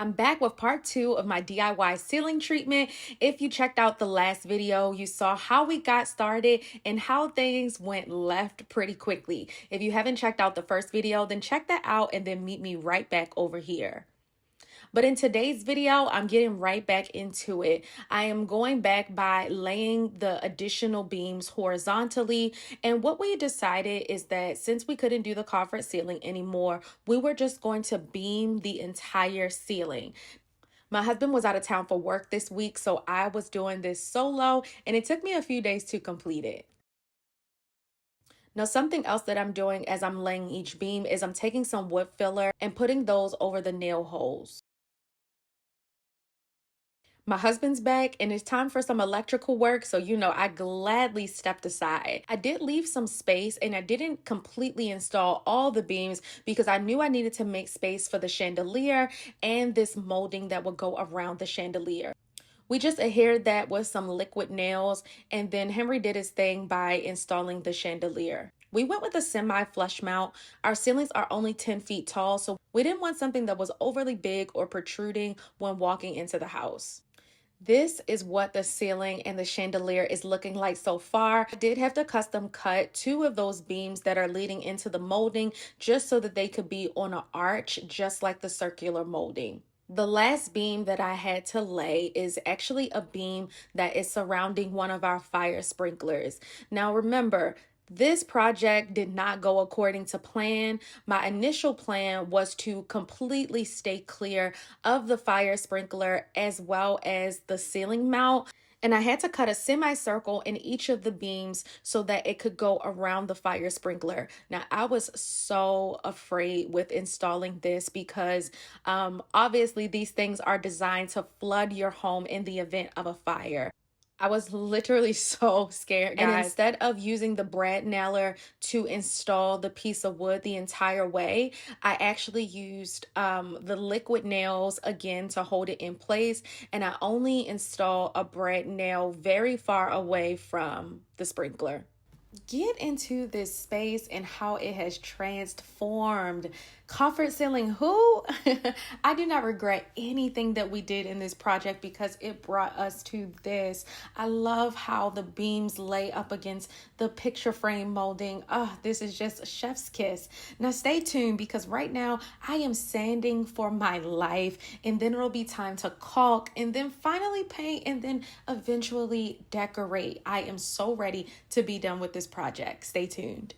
I'm back with part 2 of my DIY ceiling treatment. If you checked out the last video, you saw how we got started and how things went left pretty quickly. If you haven't checked out the first video, then check that out and then meet me right back over here. But in today's video, I'm getting right back into it. I am going back by laying the additional beams horizontally. And what we decided is that since we couldn't do the conference ceiling anymore, we were just going to beam the entire ceiling. My husband was out of town for work this week, so I was doing this solo, and it took me a few days to complete it. Now, something else that I'm doing as I'm laying each beam is I'm taking some wood filler and putting those over the nail holes. My husband's back and it's time for some electrical work, so I gladly stepped aside. I did leave some space and I didn't completely install all the beams because I knew I needed to make space for the chandelier and this molding that would go around the chandelier. We just adhered that with some liquid nails, and then Henry did his thing by installing the chandelier. We went with a semi-flush mount. Our ceilings are only 10 feet tall, so we didn't want something that was overly big or protruding when walking into the house. This is what the ceiling and the chandelier is looking like so far. I did have to custom cut 2 of those beams that are leading into the molding just so that they could be on an arch, just like the circular molding. The last beam that I had to lay is actually a beam that is surrounding one of our fire sprinklers. Now remember, this project did not go according to plan. My initial plan was to completely stay clear of the fire sprinkler as well as the ceiling mount. And I had to cut a semicircle in each of the beams so that it could go around the fire sprinkler. Now, I was so afraid with installing this because obviously these things are designed to flood your home in the event of a fire. I was literally so scared, guys. And instead of using the brad nailer to install the piece of wood the entire way, I actually used the liquid nails again to hold it in place. And I only install a brad nail very far away from the sprinkler. Get into this space and how it has transformed. Comfort ceiling, who? I do not regret anything that we did in this project because it brought us to this. I love how the beams lay up against the picture frame molding. Oh, this is just a chef's kiss. Now stay tuned because right now I am sanding for my life, and then it'll be time to caulk and then finally paint and then eventually decorate. I am so ready to be done with this project. Stay tuned.